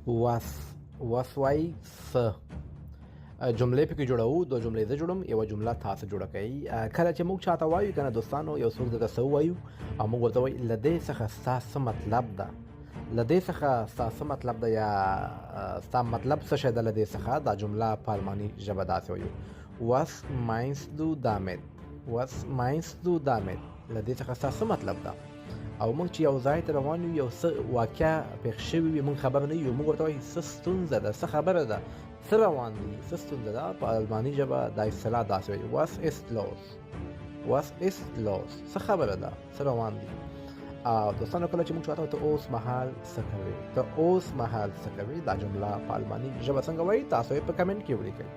وس وای س جملې پکې جوړو. دو جملې زه جوړم، یو جمله تاسو جوړه کړئ. کله چې موږ چاته وایو کنه دوستانو، یو څوک دغه څه وایو او موږ ورته وایو له دې څخه ستاسو مطلب ده، له دې څخه ستاسو مطلب ده یا ستاسو مطلب څه شی ده له دې څخه. دا جمله په الماني ژبه داسې وایو was meinst du damit، was meinst du damit، له دې څخه ستاسو مطلب ده. او موږ چې یو ځای ته روان یو، یو څه واقعه پېښ شوي وي، موږ خبر نه یو، موږ ورته وایو څه ستونزه ده، څه خبره ده، څه روان دي، څه ستونزه ده. په الماني ژبه دا اصطلاح داسې وایي was ist los، was ist los، څه خبره ده، څه روان دي. او دوستانو کله چې موږ چاته ته اوس مهال څه کوي، ته اوس مهال څه کوي، دا جمله په الماني ژبه څنګه وایي تاسو یې په کمنټ کې ولیکئ.